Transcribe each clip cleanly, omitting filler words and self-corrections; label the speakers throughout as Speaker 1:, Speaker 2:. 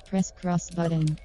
Speaker 1: Press cross button.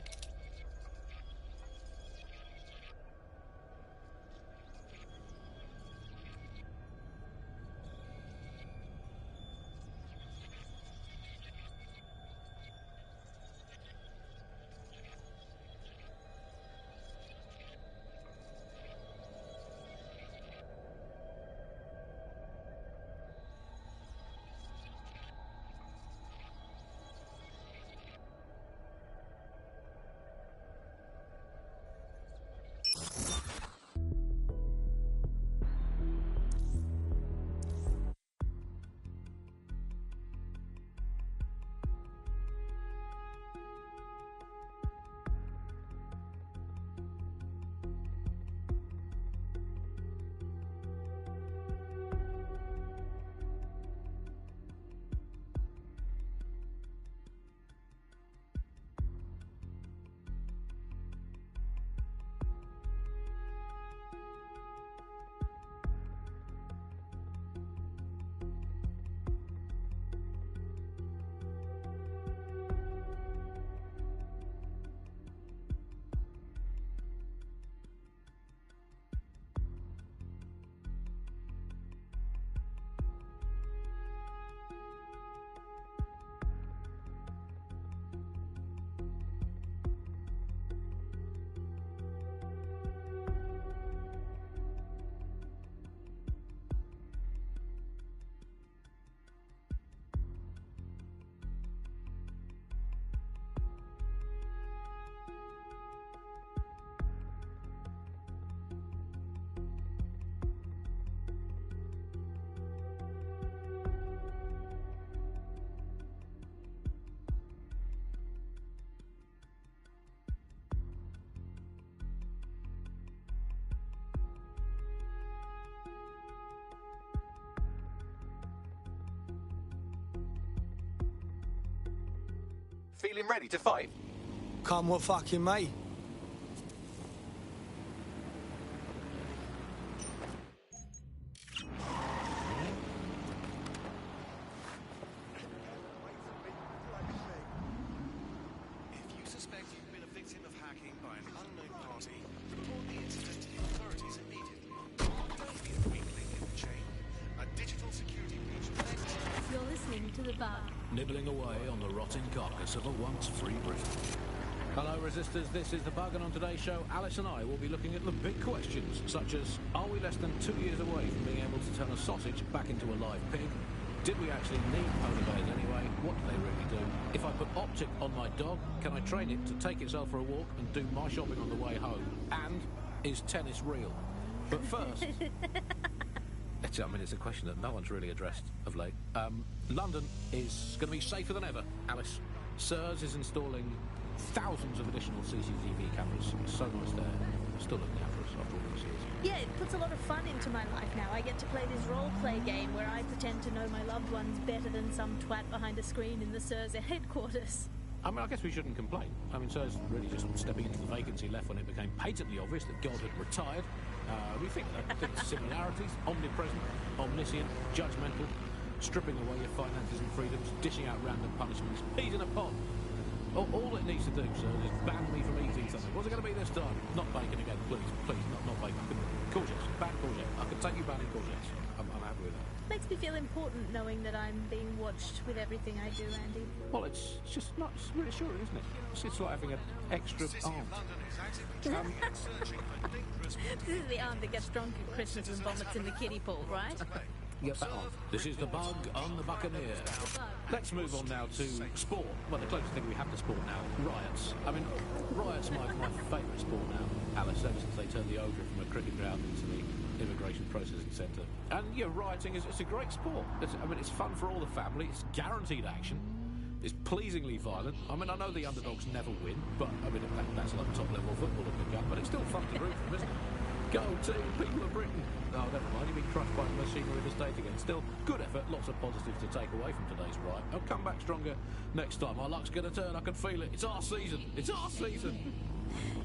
Speaker 2: Feeling ready to fight?
Speaker 3: Come what fucking may.
Speaker 4: If you suspect you've been a victim of hacking by an unknown party, report the incident to the authorities immediately. Don't be a weak link in the chain. A digital security breach will next.
Speaker 5: You're listening to The Bug.
Speaker 6: Nibbling away on the rotting carcass of a once free Britain. Hello resistors, this is The Bug, and on today's show Alice and I will be looking at the big questions such as, are we less than 2 years away from being able to turn a sausage back into a live pig? Did we actually need polar bears anyway? What do they really do? If I put optic on my dog, can I train it to take itself for a walk and do my shopping on the way home? And is tennis real? But first... it's a question that no one's really addressed of late. London is going to be safer than ever, Alice. SIRS is installing thousands of additional CCTV cameras. It's so nice there. Still looking after us after all these years.
Speaker 5: Yeah, it puts a lot of fun into my life now. I get to play this role-play game where I pretend to know my loved ones better than some twat behind a screen in the SIRS headquarters.
Speaker 6: I mean, I guess we shouldn't complain. I mean, SIRS really just stepping into the vacancy left when it became patently obvious that God had retired. We think that the similarities, omnipresent, omniscient, judgmental, stripping away your finances and freedoms, dishing out random punishments, peas in a pot. All it needs to do, sir, is ban me from eating something. What's it going to be this time? Not bacon again, please, not bacon. Courgettes, ban courgette. I can take you banning courgettes. I'm happy with that.
Speaker 5: Makes me feel important knowing that I'm being watched with everything I do, Andy.
Speaker 6: Well, it's just not reassuring, isn't it? It's like having an extra arm.
Speaker 5: This is the arm that gets drunk at Christmas and vomits in the kiddie pool, right?
Speaker 6: Yep, that on. This is The Bug on the Buccaneer. Let's move on now to sport. Well, the closest thing we have to sport now, riots. I mean, riots are my favourite sport now, Alice, ever since they turned the Odra from a cricket ground into the immigration processing centre. And, yeah, rioting it's a great sport. It's fun for all the family. It's guaranteed action. It's pleasingly violent. I mean, I know the underdogs never win, but, I mean, that's like top-level football to pick up, but it's still fun to root for, isn't it? Go team, people of Britain. Oh, never mind, you've been crushed by the machinery of the state again. Still, good effort, lots of positives to take away from today's riot. I'll come back stronger next time. My luck's going to turn, I can feel it. It's our season. It's our season.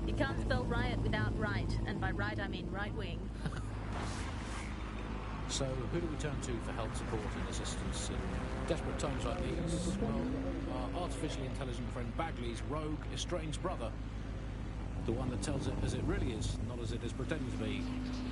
Speaker 5: You can't spell riot without right, and by right I mean right wing.
Speaker 6: So, who do we turn to for help, support and assistance in Desperate times like these, well, our artificially intelligent friend Bagley's rogue, estranged brother. The one that tells it as it really is, not as it is pretending to be.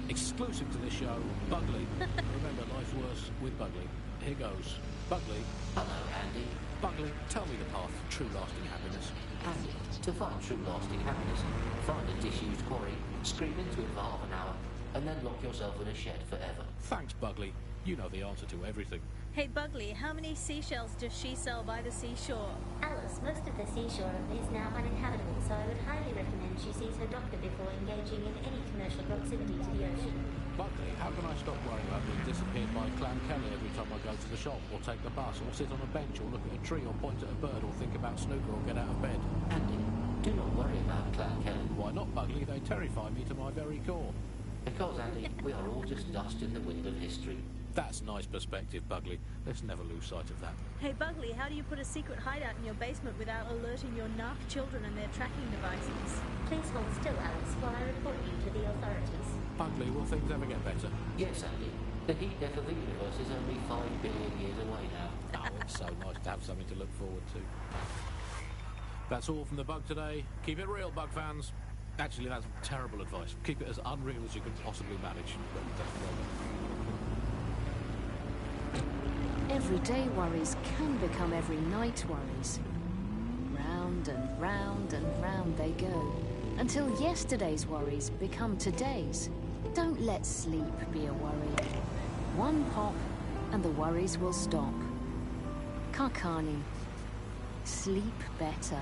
Speaker 6: Exclusive to this show, Bugley. Remember, life's worse with Bugley. Here goes. Bugley.
Speaker 1: Hello, Andy.
Speaker 6: Bugley, tell me the path to true lasting happiness.
Speaker 1: Andy, to find true lasting happiness, find a disused quarry, scream into it for half an hour, and then lock yourself in a shed forever.
Speaker 6: Thanks, Bugley. You know the answer to everything.
Speaker 5: Hey Bugley, how many seashells does she sell by the seashore?
Speaker 7: Alice, most of the seashore is now uninhabitable, so I would highly recommend she sees her doctor before engaging in any commercial proximity to the ocean.
Speaker 6: Bugley, how can I stop worrying about being disappeared by Clan Kelly every time I go to the shop, or take the bus, or sit on a bench, or look at a tree, or point at a bird, or think about snooker, or get out of bed?
Speaker 1: Andy, do not worry about Clan Kelly.
Speaker 6: Why not, Bugley? They terrify me to my very core.
Speaker 1: Because, Andy, we are all just dust in the wind of history.
Speaker 6: That's nice perspective, Bugley. Let's never lose sight of that.
Speaker 5: Hey Bugley, how do you put a secret hideout in your basement without alerting your narc children and their tracking devices?
Speaker 7: Please hold still, Alice, while I report you to the authorities.
Speaker 6: Bugley, will things ever get better?
Speaker 1: Yes, Andy. The heat death of the universe is only 5 billion years away now.
Speaker 6: Oh, it's so nice to have something to look forward to. That's all from the Bug today. Keep it real, Bug fans. Actually, that's terrible advice. Keep it as unreal as you can possibly manage.
Speaker 8: Everyday worries can become every night worries. Round and round and round they go, until yesterday's worries become today's. Don't let sleep be a worry. One pop and the worries will stop. Kakani. Sleep better.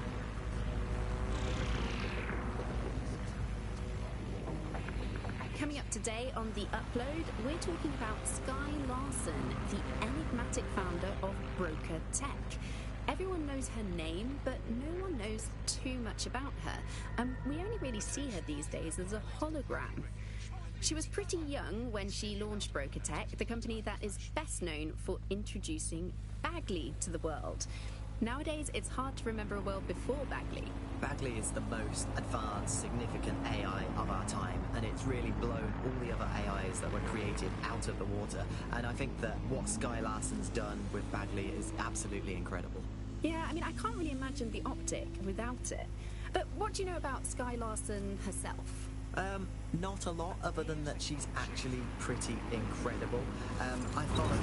Speaker 9: Coming up today on The Upload, we're talking about Sky Larson, the enigmatic founder of Broker Tech. Everyone knows her name, but no one knows too much about her. We only really see her these days as a hologram. She was pretty young when she launched Broker Tech, the company that is best known for introducing Bagley to the world. Nowadays, it's hard to remember a world before Bagley.
Speaker 10: Bagley is the most advanced, significant AI of our time, and it's really blown all the other AIs that were created out of the water. And I think that what Sky Larson's done with Bagley is absolutely incredible.
Speaker 9: Yeah, I mean, I can't really imagine the optic without it. But what do you know about Sky Larson herself?
Speaker 10: Not a lot, other than that she's actually pretty incredible. I follow...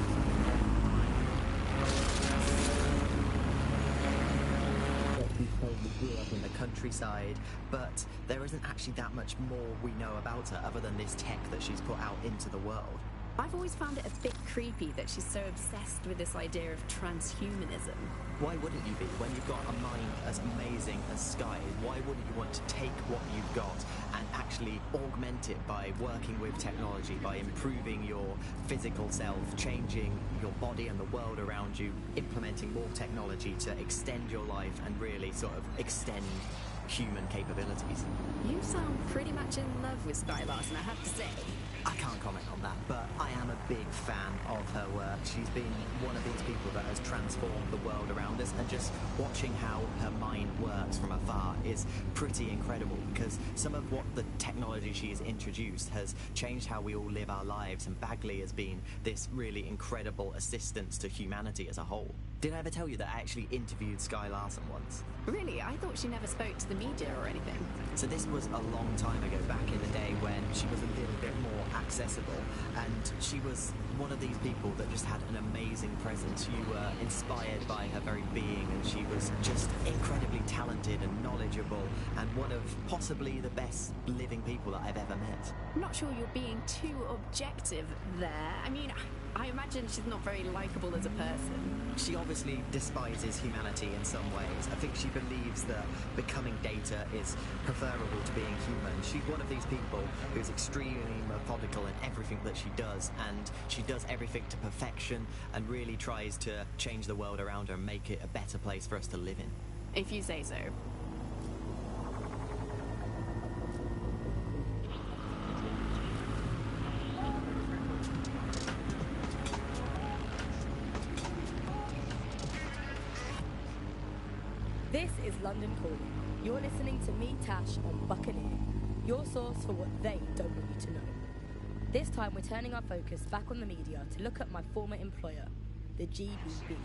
Speaker 10: grew up in the countryside, but there isn't actually that much more we know about her other than this tech that she's put out into the world.
Speaker 9: I've always found it a bit creepy that she's so obsessed with this idea of transhumanism.
Speaker 10: Why wouldn't you be? When you've got a mind as amazing as Sky, why wouldn't you want to take what you've got and actually augment it by working with technology, by improving your physical self, changing your body and the world around you, implementing more technology to extend your life and really sort of extend human capabilities?
Speaker 9: You sound pretty much in love with Sky Larson, I have to say.
Speaker 10: I can't comment on that, but I am a big fan of her work. She's been one of these people that has transformed the world around us, and just watching how her mind works from afar is pretty incredible, because some of what the technology she has introduced has changed how we all live our lives, and Bagley has been this really incredible assistance to humanity as a whole. Did I ever tell you that I actually interviewed Sky Larson once?
Speaker 9: Really? I thought she never spoke to the media or anything.
Speaker 10: So this was a long time ago, back in the day when she was a little bit more accessible, and she was one of these people that just had an amazing presence. You were inspired by her very being, and she was just incredibly talented and knowledgeable, and one of possibly the best living people that I've ever met.
Speaker 9: I'm not sure you're being too objective there. I mean, I imagine she's not very likable as a person.
Speaker 10: She obviously despises humanity in some ways. I think she believes that becoming data is preferable to being human. She's one of these people who's extremely methodical in everything that she does, and she does everything to perfection and really tries to change the world around her and make it a better place for us to live in.
Speaker 9: If you say so.
Speaker 11: This is London Calling. You're listening to me, Tash, on Buccaneer, your source for what they don't want you to know. This time we're turning our focus back on the media to look at my former employer. the GBB.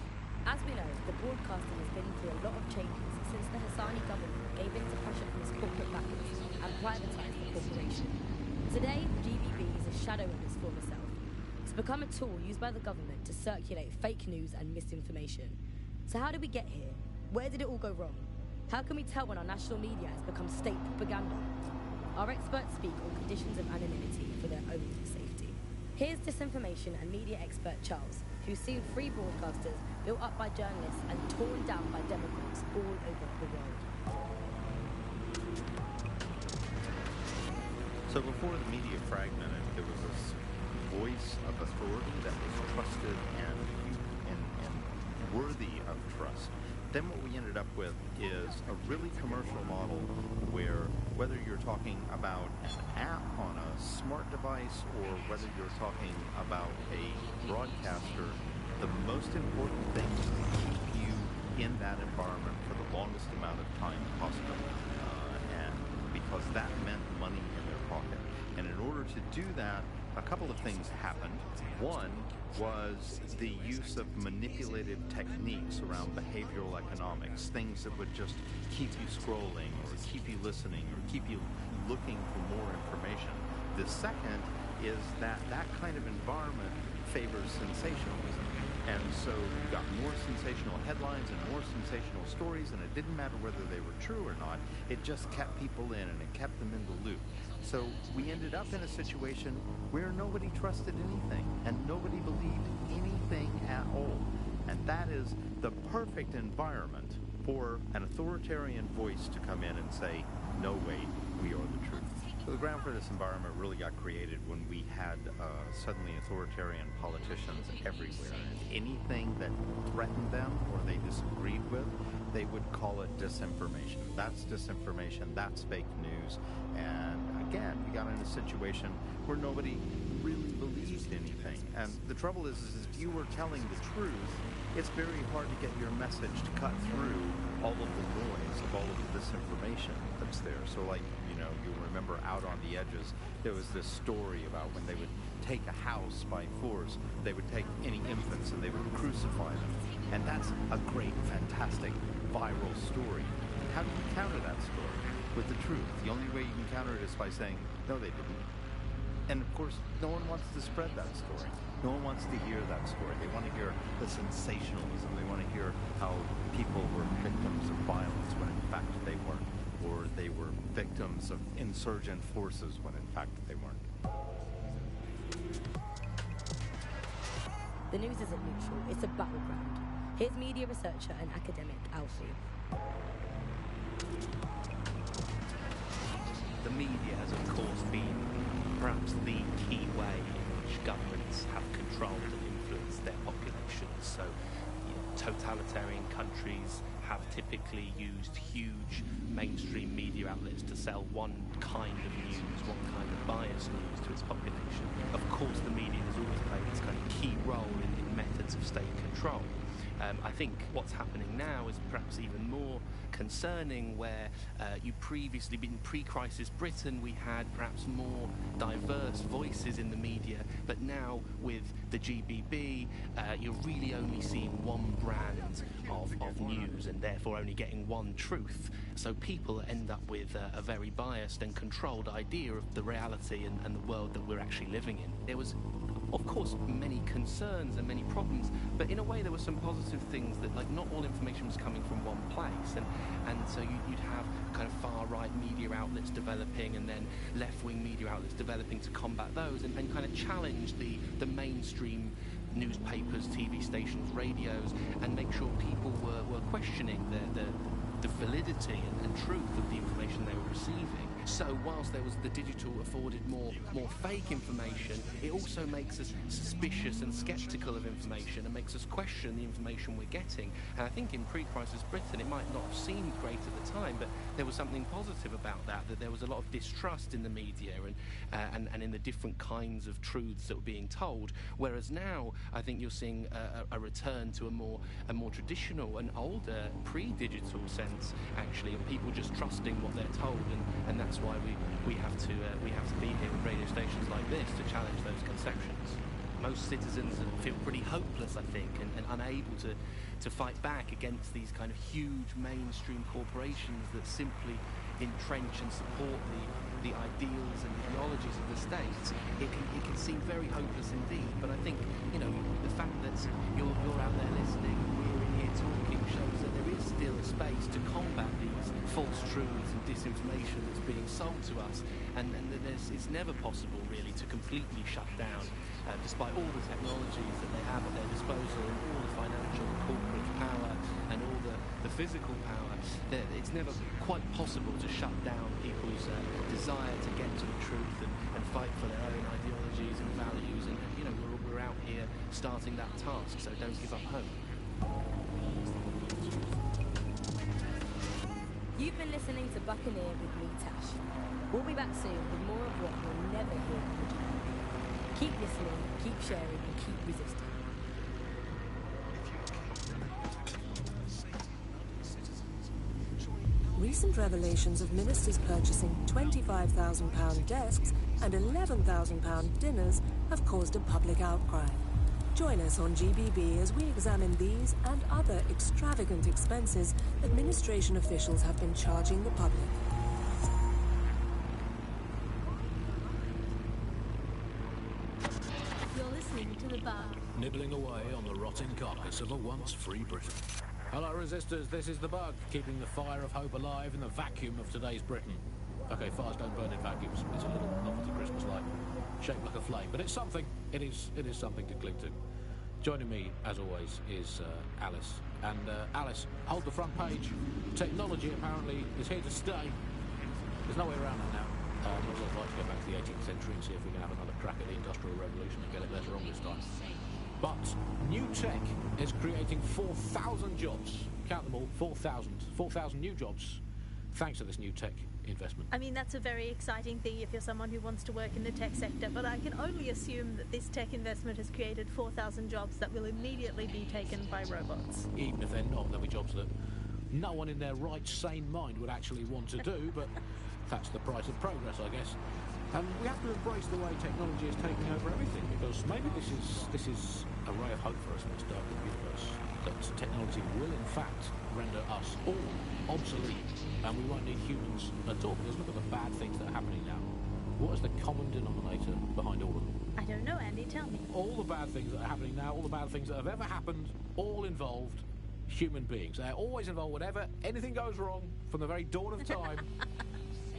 Speaker 11: As we know, the broadcasting has been through a lot of changes since the Hassani government gave in to pressure from its corporate backers and privatised the corporation. Today, the GBB is a shadow of its former self. It's become a tool used by the government to circulate fake news and misinformation. So how did we get here? Where did it all go wrong? How can we tell when our national media has become state propaganda? Our experts speak on conditions of anonymity for their own safety. Here's disinformation and media expert Charles, who's seen free broadcasters built up by journalists and torn down by demagogues all over the world.
Speaker 12: So before the media fragmented, there was this voice of authority that was trusted and worthy of trust. Then what we ended up with is a really commercial model where whether you're talking about an app on a smart device or whether you're talking about a broadcaster, the most important thing is to keep you in that environment for the longest amount of time possible. And because that meant money in their pocket. And in order to do that, a couple of things happened. One was the use of manipulative techniques around behavioral economics, things that would just keep you scrolling or keep you listening or keep you looking for more information. The second is that kind of environment favors sensationalism. And so you got more sensational headlines and more sensational stories, and it didn't matter whether they were true or not. It just kept people in, and it kept them in the loop. So we ended up in a situation where nobody trusted anything, and nobody believed anything at all. And that is the perfect environment for an authoritarian voice to come in and say, no, wait, we are the truth. So the ground for this environment really got created when we had suddenly authoritarian politicians everywhere. And anything that threatened them or they disagreed with, they would call it disinformation. That's disinformation, that's fake news. And again, we got in a situation where nobody really believed anything. And the trouble is if you were telling the truth, it's very hard to get your message to cut through all of the noise of all of the disinformation that's there. So like, you remember Out on the Edges, there was this story about when they would take a house by force, they would take any infants and they would crucify them. And that's a great, fantastic, viral story. How do you counter that story? With the truth. The only way you can counter it is by saying, no, they didn't. And of course, no one wants to spread that story. No one wants to hear that story. They want to hear the sensationalism. They want to hear how people were victims of violence when in fact they weren't. Or they were victims of insurgent forces when in fact they weren't.
Speaker 11: The news isn't neutral, it's a battleground. Here's media researcher and academic Alfie.
Speaker 13: The media has of course been perhaps the key way in which governments have controlled and influenced their populations. So totalitarian countries have typically used huge mainstream media outlets to sell one kind of news, one kind of biased news to its population. Of course, the media has always played this kind of key role in methods of state control. I think what's happening now is perhaps even more concerning, where you previously, in pre-crisis Britain, we had perhaps more diverse voices in the media, but now with the GBB, you're really only seeing one brand of news and therefore only getting one truth. So people end up with a very biased and controlled idea of the reality and the world that we're actually living in. There was, of course, many concerns and many problems, but in a way there were some positive things that, like, not all information was coming from one place, and so you'd have kind of far-right media outlets developing and then left-wing media outlets developing to combat those and kind of challenge the mainstream newspapers, TV stations, radios, and make sure people were questioning the validity and truth of the information they were receiving. So whilst there was the digital afforded more fake information, it also makes us suspicious and sceptical of information and makes us question the information we're getting. And I think in pre-crisis Britain, it might not have seemed great at the time, but there was something positive about that there was a lot of distrust in the media and in the different kinds of truths that were being told. Whereas now, I think you're seeing a return to a more traditional and older pre-digital sense, actually, of people just trusting what they're told, and that's why we have to be here with radio stations like this to challenge those conceptions. most citizens feel pretty hopeless, I think, and unable to fight back against these kind of huge mainstream corporations that simply entrench and support the ideals and ideologies of the state. It can seem very hopeless indeed, but I think, you know, the fact that you're out there listening, we're in here talking, shows that there is still a space to combat these false truths and disinformation that's being sold to us, and that it's never possible really to completely shut down, despite all the technologies that they have at their disposal and all the financial and corporate power and all the physical power. It's never quite possible to shut down people's desire to get to the truth and fight for their own ideologies and values, and you know, we're out here starting that task, so don't give up hope.
Speaker 11: You've been listening to Buccaneer with me, Tash. We'll be back soon with more of what you'll never hear on the GBB. Keep listening, keep sharing, and keep resisting.
Speaker 14: Recent revelations of ministers purchasing £25,000 desks and £11,000 dinners have caused a public outcry. Join us on GBB as we examine these and other extravagant expenses administration officials have been charging the public.
Speaker 5: You're listening to The Bug.
Speaker 6: Nibbling away on the rotting carcass of a once free Britain. Hello, resistors, this is The Bug, keeping the fire of hope alive in the vacuum of today's Britain. Okay, fires don't burn in vacuums. It's a little novelty Christmas light, shaped like a flame, but it's something. It is something to cling to. Joining me, as always, is Alice. And Alice, hold the front page. Technology apparently is here to stay. There's no way around that now. I'd like to go back to the 18th century and see if we can have another crack at the Industrial Revolution and get it later on this time. But new tech is creating 4,000 jobs. Count them all, 4,000 new jobs, thanks to this new tech investment.
Speaker 5: I mean, that's a very exciting thing if you're someone who wants to work in the tech sector, but I can only assume that this tech investment has created 4,000 jobs that will immediately be taken by robots.
Speaker 6: Even if they're not, there'll be jobs that no one in their right, sane mind would actually want to do, but that's the price of progress, I guess. And we have to embrace the way technology is taking over everything, because maybe this is a ray of hope for us in this dark universe, that technology will in fact render us all obsolete, and we won't need humans at all. Because look at the bad things that are happening now. What is the common denominator behind all of them?
Speaker 5: I don't know, Andy, tell me.
Speaker 6: All the bad things that are happening now, all the bad things that have ever happened, all involved human beings. They're always involved whenever anything goes wrong from the very dawn of time.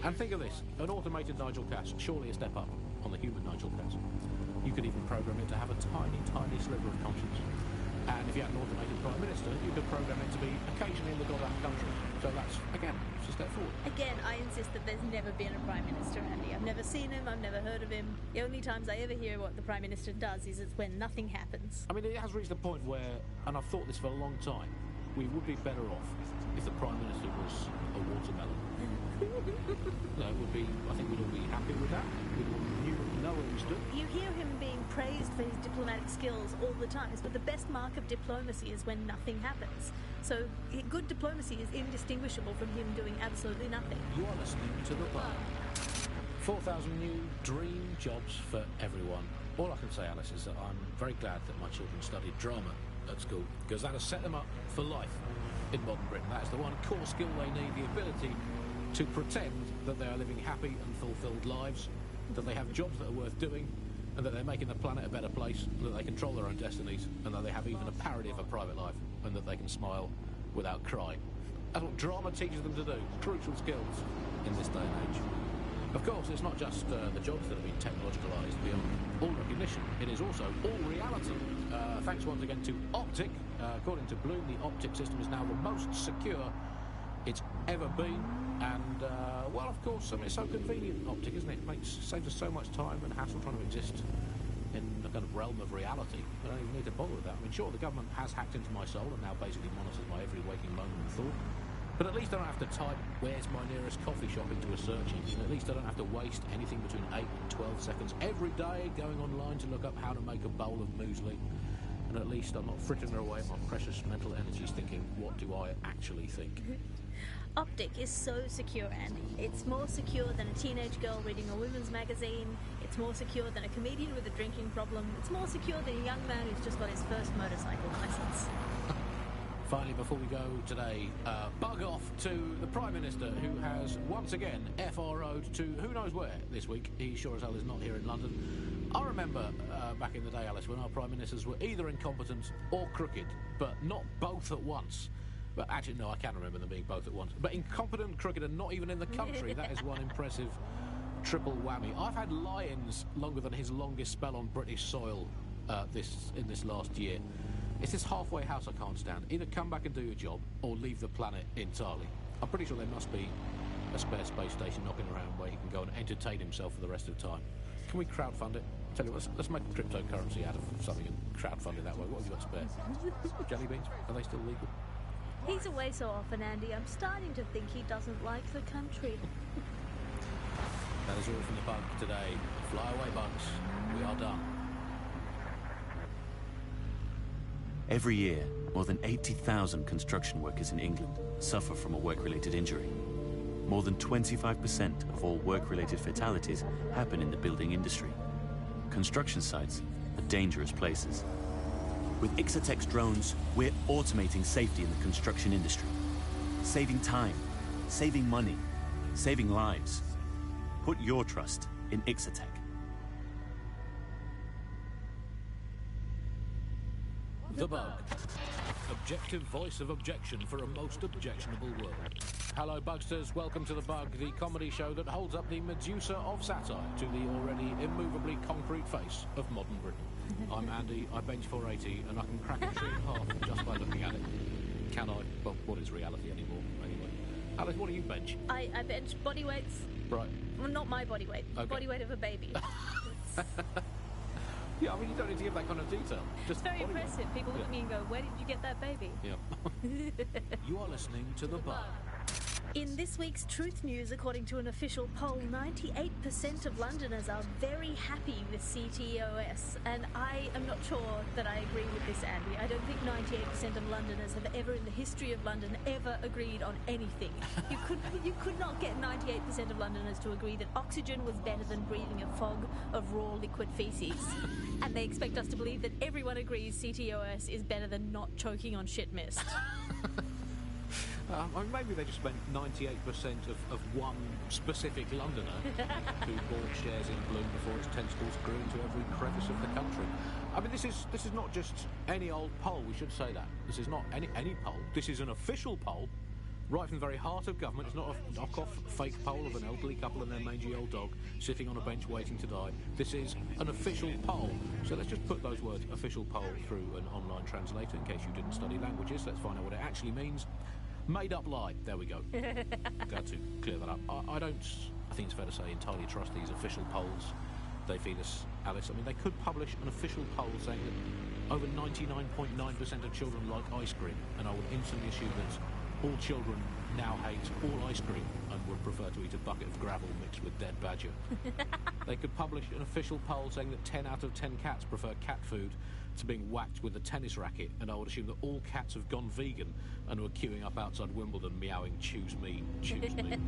Speaker 6: And think of this, an automated Nigel Cass, surely a step up on the human Nigel Cass. You could even program it to have a tiny, tiny sliver of conscience. And if you had an automated Prime Minister, you could program it to be occasionally in the goddamn country. So that's, again, just a step forward.
Speaker 5: Again, I insist that there's never been a Prime Minister, Andy. I've never seen him, I've never heard of him. The only times I ever hear what the Prime Minister does is it's when nothing happens.
Speaker 6: I mean, it has reached a point where, and I've thought this for a long time, we would be better off if the Prime Minister was a watermelon. It would be, I think we'd all be happy with that. We'd all know where we stood.
Speaker 5: You hear him being praised for his diplomatic skills all the time, but the best mark of diplomacy is when nothing happens. So good diplomacy is indistinguishable from him doing absolutely nothing.
Speaker 6: You are listening to The Bug. 4,000 new dream jobs for everyone. All I can say, Alice, is that I'm very glad that my children studied drama at school, because that has set them up for life in modern Britain. That is the one core skill they need, the ability to pretend that they are living happy and fulfilled lives, that they have jobs that are worth doing, and that they're making the planet a better place, that they control their own destinies, and that they have even a parody of a private life, and that they can smile without crying. That's what drama teaches them to do. Crucial skills in this day and age. Of course, it's not just the jobs that have been technologicalised beyond all recognition. It is also all reality. Thanks once again to Optic. According to Bloom, the Optic system is now the most secure it's ever been. And, well, of course, it's so convenient, Optic, isn't it? Saves us so much time and hassle trying to exist in the kind of realm of reality. I don't even need to bother with that. I mean, sure, the government has hacked into my soul and now basically monitors my every waking moment and thought. But at least I don't have to type, where's my nearest coffee shop, into a search engine. At least I don't have to waste anything between 8 and 12 seconds every day going online to look up how to make a bowl of muesli. And at least I'm not frittering away my precious mental energies thinking, what do I actually think?
Speaker 5: Optic is so secure, Andy. It's more secure than a teenage girl reading a women's magazine. It's more secure than a comedian with a drinking problem. It's more secure than a young man who's just got his first motorcycle license.
Speaker 6: Finally, before we go today, bug off to the Prime Minister, who has once again FRO'd to who knows where this week. He sure as hell is not here in London. I remember back in the day, Alice, when our Prime Ministers were either incompetent or crooked, but not both at once. But actually, no, I can remember them being both at once. But incompetent, crooked, and not even in the country, that is one impressive triple whammy. I've had lie-ins longer than his longest spell on British soil in this last year. It's this halfway house I can't stand. Either come back and do your job, or leave the planet entirely. I'm pretty sure there must be a spare space station knocking around where he can go and entertain himself for the rest of the time. Can we crowdfund it? Tell you what, let's make cryptocurrency out of something and crowdfund it that way. What have you got spare? Jelly beans? Are they still legal?
Speaker 5: He's away so often, Andy. I'm starting to think he doesn't like the country.
Speaker 6: That is all from the bug today. Fly away, bugs. We are done.
Speaker 15: Every year, more than 80,000 construction workers in England suffer from a work-related injury. More than 25% of all work-related fatalities happen in the building industry. Construction sites are dangerous places. With Ixotech's drones, we're automating safety in the construction industry. Saving time, saving money, saving lives. Put your trust in Ixotech.
Speaker 6: The Bug. Objective voice of objection for a most objectionable world. Hello, Bugsters. Welcome to The Bug, the comedy show that holds up the Medusa of satire to the already immovably concrete face of modern Britain. I'm Andy, I bench 480, and I can crack a tree in half just by looking at it. Can I? Well, what is reality anymore, anyway? Alice, what do you bench?
Speaker 5: I bench body weights.
Speaker 6: Right.
Speaker 5: Well, not my body weight.
Speaker 6: Okay.
Speaker 5: Body weight of a baby.
Speaker 6: Yeah, I mean, you don't need to give that kind of detail.
Speaker 5: Just very impressive.
Speaker 6: Weight.
Speaker 5: People look at me and go, where did you get that baby?
Speaker 6: Yeah. You are listening to The Bug.
Speaker 5: In this week's Truth News, according to an official poll, 98% of Londoners are very happy with CTOS, and I am not sure that I agree with this, Andy. I don't think 98% of Londoners have ever in the history of London ever agreed on anything. You could not get 98% of Londoners to agree that oxygen was better than breathing a fog of raw liquid feces. And they expect us to believe that everyone agrees CTOS is better than not choking on shit mist.
Speaker 6: I mean, maybe they just meant 98% of one specific Londoner who bought shares in Bloom before its tentacles grew into every crevice of the country. I mean, this is not just any old poll, we should say that. This is not any poll. This is an official poll, right from the very heart of government. It's not a knock-off fake poll of an elderly couple and their mangy old dog sitting on a bench waiting to die. This is an official poll. So let's just put those words, official poll, through an online translator in case you didn't study languages. Let's find out what it actually means. Made up lie. There we go. Got to clear that up. I think it's fair to say, entirely trust these official polls they feed us, Alice. I mean, they could publish an official poll saying that over 99.9% of children like ice cream, and I would instantly assume that all children now hate all ice cream and would prefer to eat a bucket of gravel mixed with dead badger. They could publish an official poll saying that 10 out of 10 cats prefer cat food to being whacked with a tennis racket, and I would assume that all cats have gone vegan and were queuing up outside Wimbledon meowing, choose me, choose me.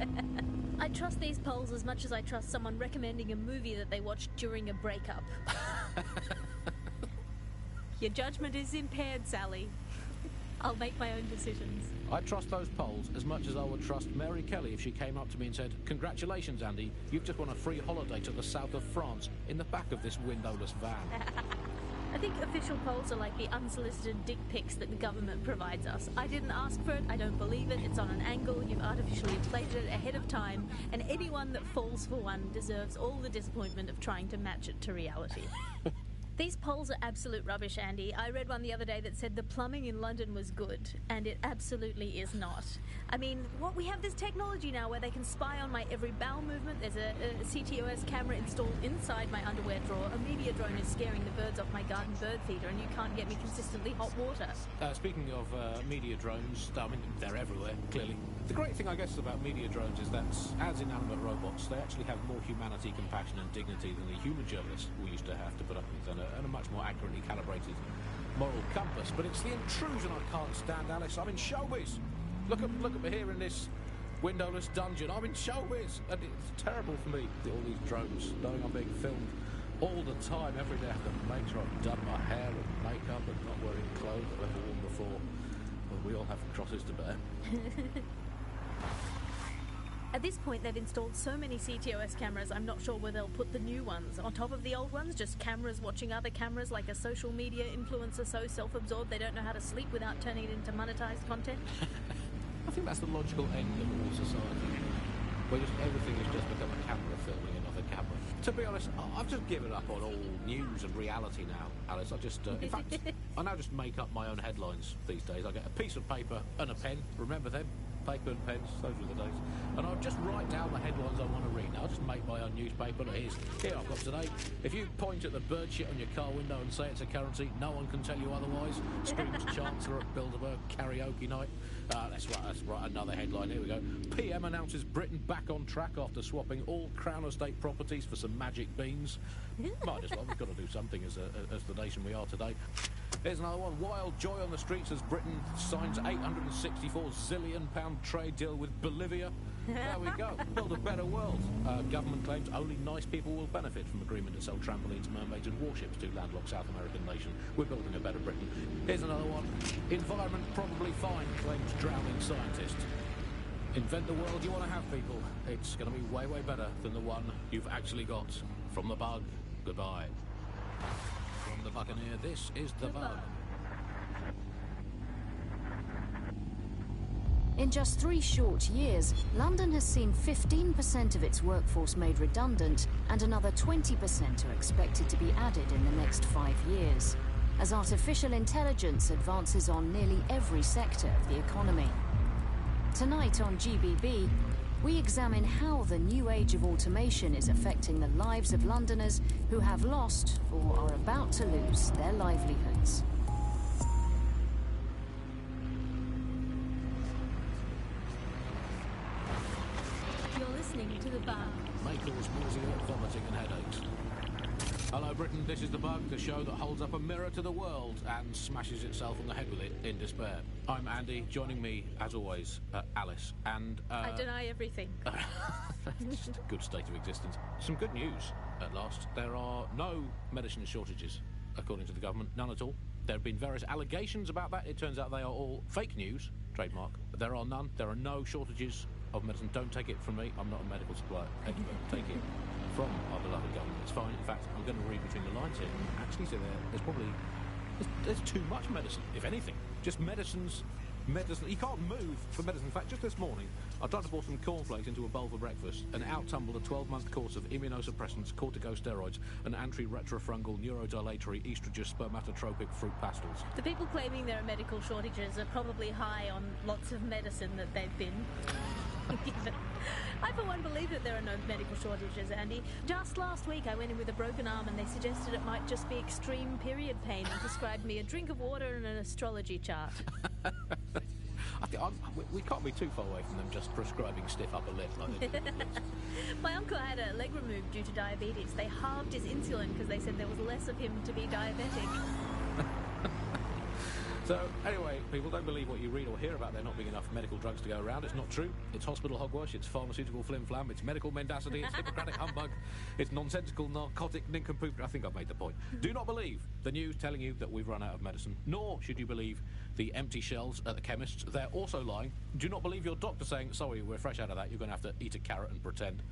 Speaker 5: I trust these polls as much as I trust someone recommending a movie that they watched during a breakup. Your judgment is impaired, Sally. I'll make my own decisions.
Speaker 6: I trust those polls as much as I would trust Mary Kelly if she came up to me and said, "Congratulations, Andy, you've just won a free holiday to the south of France in the back of this windowless van."
Speaker 5: I think official polls are like the unsolicited dick pics that the government provides us. I didn't ask for it, I don't believe it, it's on an angle, you've artificially inflated it ahead of time, and anyone that falls for one deserves all the disappointment of trying to match it to reality. These polls are absolute rubbish, Andy. I read one the other day that said the plumbing in London was good, and it absolutely is not. I mean, we have this technology now where they can spy on my every bowel movement. There's a CTOS camera installed inside my underwear drawer. A media drone is scaring the birds off my garden bird feeder, and you can't get me consistently hot water.
Speaker 6: Speaking of media drones, I mean, they're everywhere, clearly. The great thing, I guess, about media drones is that, as inanimate robots, they actually have more humanity, compassion and dignity than the human journalists we used to have to put up with, and a much more accurately calibrated moral compass. But it's the intrusion I can't stand, Alice. I'm in showbiz. Look at me here in this windowless dungeon. I'm in showbiz, and it's terrible for me, all these drones, knowing I'm being filmed all the time. Every day I have to make sure I've done my hair and makeup and not wearing clothes that I've ever worn before. Well, we all have crosses to bear.
Speaker 5: At this point, they've installed so many CTOS cameras, I'm not sure where they'll put the new ones. On top of the old ones, just cameras watching other cameras, like a social media influencer so self-absorbed they don't know how to sleep without turning it into monetized content.
Speaker 6: I think that's the logical end of all society, where just everything has just become a camera filming another camera. To be honest, I've just given up on all news and reality now, Alice. I just, in fact, I now just make up my own headlines these days. I get a piece of paper and a pen, remember them? Paper and pens, those were the days. And I'll just write down the headlines I want to read. I'll just make my own newspaper. Here I've got today. If you point at the bird shit on your car window and say it's a currency, no one can tell you otherwise. Screams Chancellor at Bilderberg karaoke night. Let's write another headline. Here we go. PM announces Britain back on track after swapping all Crown Estate properties for some magic beans. Might as well. We've got to do something as the nation we are today. Here's another one. Wild joy on the streets as Britain signs £864 zillion trade deal with Bolivia. There we go. Build a better world. Government claims only nice people will benefit from agreement to sell trampolines, mermaids and warships to landlocked South American nation. We're building a better Britain. Here's another one. Environment probably fine, claims drowning scientist. Invent the world you want to have, people. It's going to be way, way better than the one you've actually got. From the bug, goodbye. From the Buccaneer, this is the bug.
Speaker 8: In just 3 short years, London has seen 15% of its workforce made redundant, and another 20% are expected to be added in the next 5 years, as artificial intelligence advances on nearly every sector of the economy. Tonight on GBB, we examine how the new age of automation is affecting the lives of Londoners who have lost or are about to lose their livelihoods.
Speaker 5: You're listening to The Bug.
Speaker 6: May cause nausea, vomiting and headaches. Hello Britain, this is The Bug, the show that holds up a mirror to the world and smashes itself on the head with it in despair. I'm Andy, joining me, as always, Alice, and...
Speaker 5: I deny everything.
Speaker 6: Just a good state of existence. Some good news, at last. There are no medicine shortages, according to the government, none at all. There have been various allegations about that. It turns out they are all fake news, trademark. There are none. There are no shortages of medicine. Don't take it from me. I'm not a medical supply expert. Take it from our beloved government. It's fine. In fact, I'm going to read between the lines here and actually say there's probably there's too much medicine, if anything. Just medicine. You can't move for medicine. In fact, just this morning, I tried to pour some cornflakes into a bowl for breakfast and out-tumbled a 12-month course of immunosuppressants, corticosteroids, and anti-retrofungal neurodilatory estrogen spermatotropic fruit pastels.
Speaker 5: The people claiming there are medical shortages are probably high on lots of medicine that they've been given. I, for one, believe that there are no medical shortages, Andy. Just last week, I went in with a broken arm and they suggested it might just be extreme period pain and prescribed me a drink of water and an astrology chart.
Speaker 6: I think we can't be too far away from them just prescribing stiff upper lip like they do.
Speaker 5: My uncle had a leg removed due to diabetes. They halved his insulin because they said there was less of him to be diabetic.
Speaker 6: So, anyway, people don't believe what you read or hear about there not being enough medical drugs to go around. It's not true. It's hospital hogwash, it's pharmaceutical flim-flam, it's medical mendacity, it's Hippocratic humbug, it's nonsensical narcotic nincompoop. I think I've made the point. Do not believe the news telling you that we've run out of medicine, nor should you believe the empty shelves at the chemists. They're also lying. Do not believe your doctor saying, sorry, we're fresh out of that, you're going to have to eat a carrot and pretend.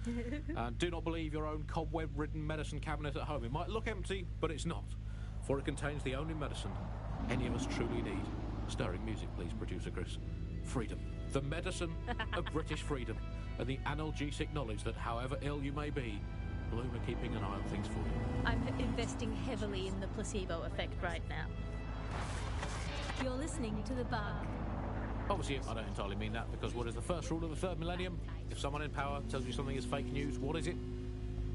Speaker 6: And do not believe your own cobweb-ridden medicine cabinet at home. It might look empty, but it's not, for it contains the only medicine any of us truly need. Stirring music, please, producer Chris. Freedom. The medicine of British freedom. And the analgesic knowledge that however ill you may be, Bloom are keeping an eye on things for you.
Speaker 5: I'm investing heavily in the placebo effect right now. You're listening to The Bug.
Speaker 6: Obviously, I don't entirely mean that, because what is the first rule of the third millennium? If someone in power tells you something is fake news, what is it?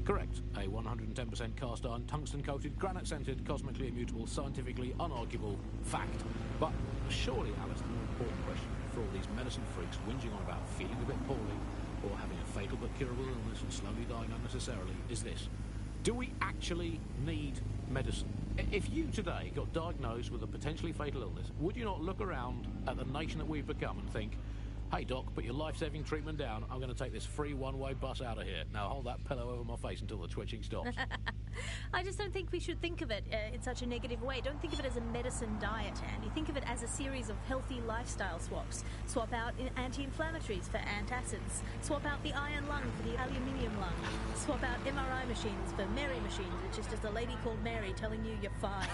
Speaker 6: Correct. A 110% cast iron, tungsten-coated, granite-scented, cosmically immutable, scientifically unarguable fact. But surely, Alice, the more important question for all these medicine freaks whinging on about feeling a bit poorly or having a fatal but curable illness and slowly dying unnecessarily is this. Do we actually need medicine? If you today got diagnosed with a potentially fatal illness, would you not look around at the nation that we've become and think, Hey, Doc, put your life-saving treatment down. I'm going to take this free one-way bus out of here. Now hold that pillow over my face until the twitching stops.
Speaker 5: I just don't think we should think of it in such a negative way. Don't think of it as a medicine diet, Andy. Think of it as a series of healthy lifestyle swaps. Swap out anti-inflammatories for antacids. Swap out the iron lung for the aluminium lung. Swap out MRI machines for Mary machines, which is just a lady called Mary telling you you're fine.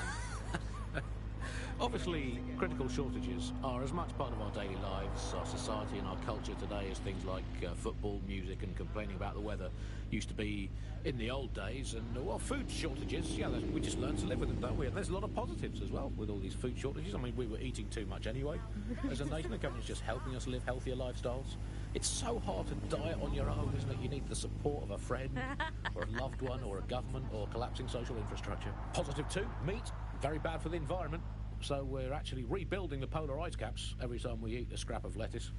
Speaker 6: Obviously, critical shortages are as much part of our daily lives, our society and our culture today as things like football, music and complaining about the weather used to be in the old days. And, well, food shortages, yeah, we just learn to live with them, don't we? And there's a lot of positives as well with all these food shortages. I mean, we were eating too much anyway. As a nation, the government's just helping us live healthier lifestyles. It's so hard to diet on your own, isn't it? You need the support of a friend or a loved one or a government or collapsing social infrastructure. Positive too, meat, very bad for the environment. So we're actually rebuilding the polar ice caps every time we eat a scrap of lettuce.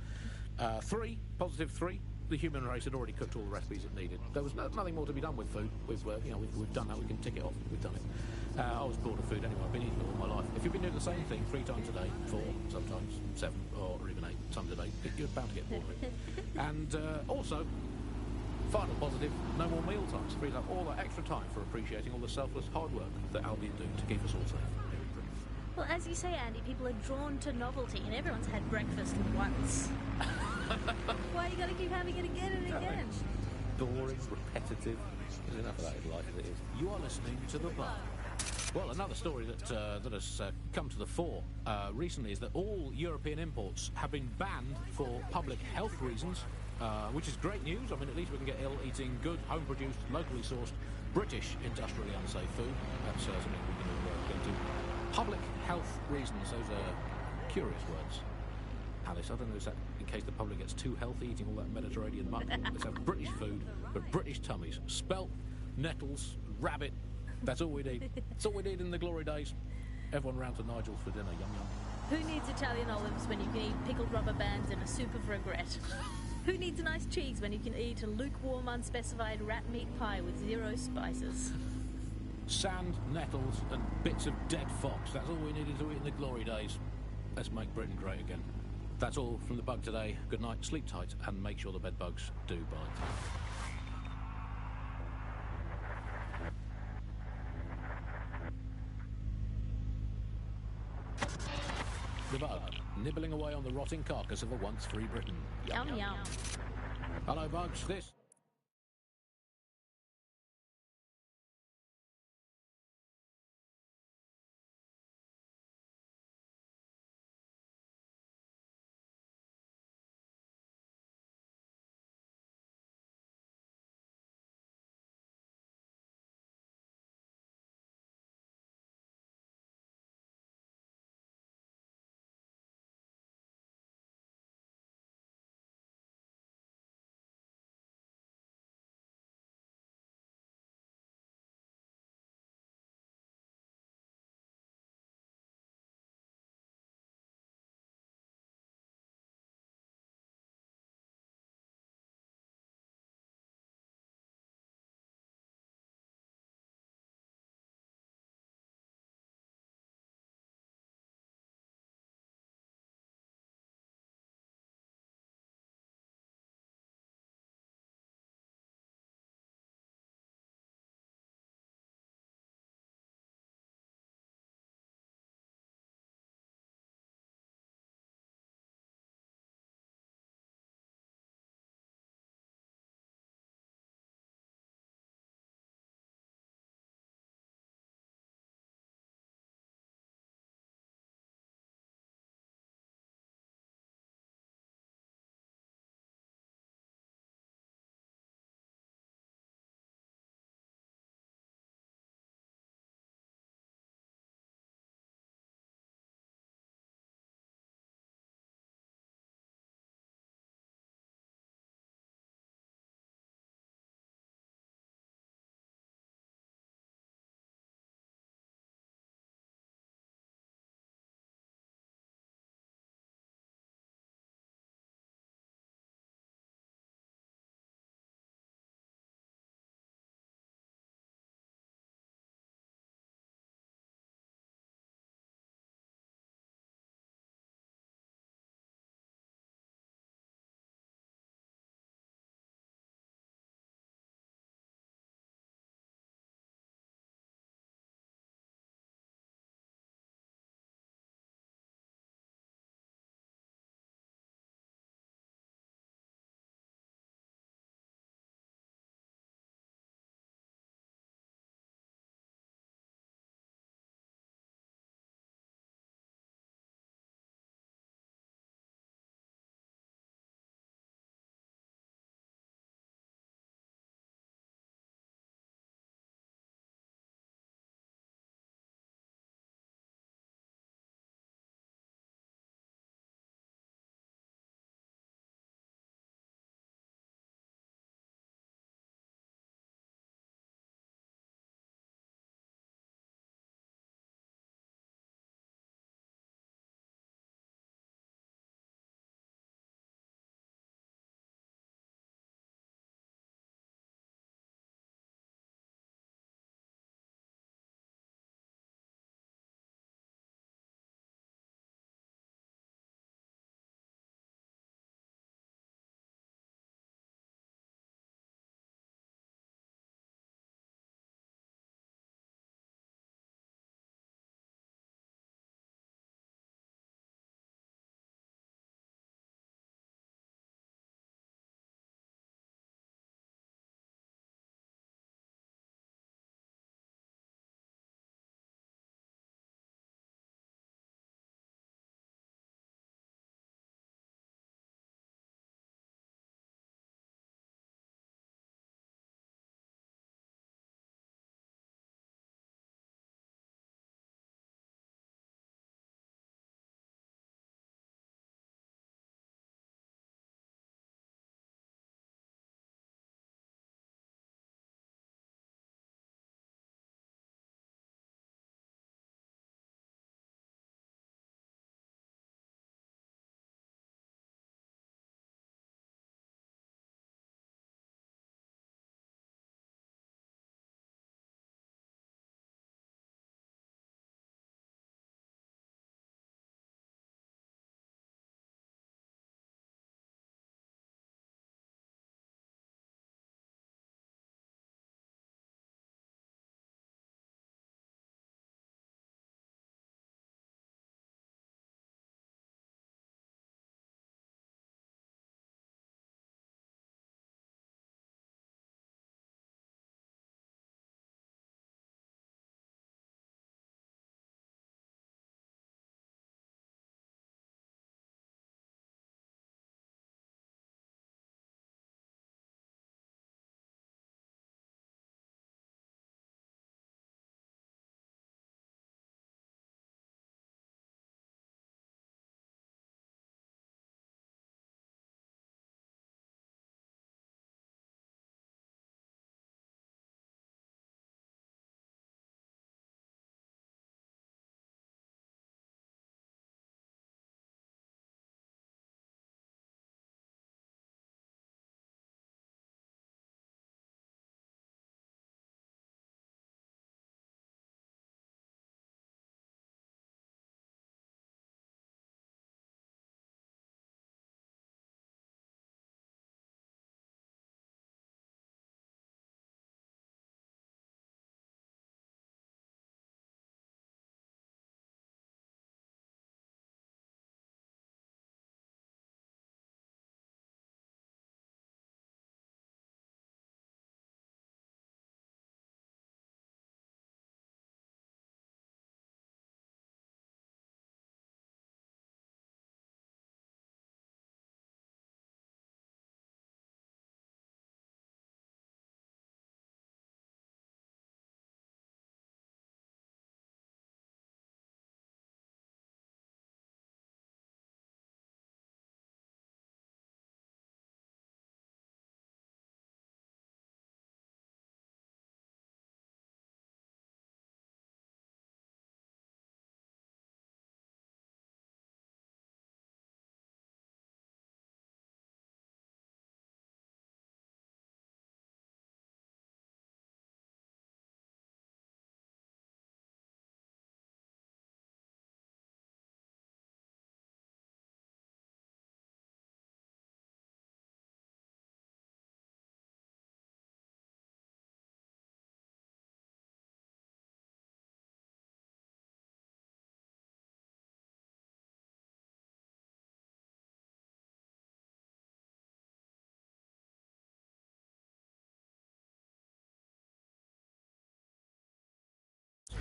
Speaker 6: Positive three, the human race had already cooked all the recipes it needed. There was nothing more to be done with food. We've done that, we can tick it off, we've done it. I was bored of food anyway, I've been eating it all my life. If you've been doing the same thing 3 times a day, 4, sometimes 7, or even 8 times a day, you're bound to get bored of it. And also, final positive, no more meal times. Frees up all that extra time for appreciating all the selfless hard work that Albion do to keep us all safe.
Speaker 5: Well, as you say, Andy, people are drawn to novelty, and everyone's had breakfast once. Why you gotta keep having it again and again?
Speaker 6: Boring, repetitive. There's enough of that in life as it is. You are listening to The Bug. Well, another story that has come to the fore recently is that all European imports have been banned for public health reasons, which is great news. I mean, at least we can get eating good, home-produced, locally sourced, British industrially unsafe food. That's something we can all get into. Public health reasons, those are curious words. Alice, I don't know, is that in case the public gets too healthy eating all that Mediterranean mutton? Let's have British food for British tummies. Spelt, nettles, rabbit. That's all we need. That's all we need in the glory days. Everyone round to Nigel's for dinner, yum yum.
Speaker 5: Who needs Italian olives when you can eat pickled rubber bands in a soup of regret? Who needs a nice cheese when you can eat a lukewarm, unspecified rat meat pie with 0 spices?
Speaker 6: Sand, nettles and bits of dead fox. That's all we needed to eat in the glory days. Let's make Britain great again. That's all from The Bug today. Good night, sleep tight, and make sure the bed bugs do bite. The Bug, nibbling away on the rotting carcass of a once free Britain.
Speaker 5: Yum, yum.
Speaker 6: Hello, Bugs. This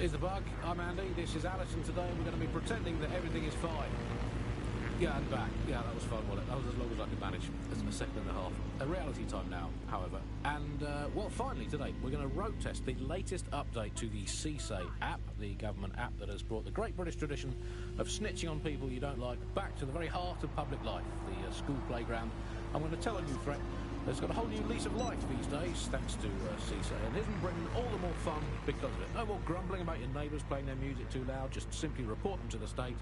Speaker 6: is The Bug. I'm Andy, this is Alice, and today we're going to be pretending that everything is fine. Yeah, and back. Yeah, that was fun, wasn't it? That was as long as I could manage. It's a second and a half. A reality time now, however. And, well, finally, today, we're going to road test the latest update to the CSAY app, the government app that has brought the great British tradition of snitching on people you don't like back to the very heart of public life, the school playground. I'm going to tell a new threat that's got a whole new lease of life these days, thanks to CSAY. And isn't Britain all the more fun because of it? No more grumbling about your neighbours playing their music too loud, just simply report them to the state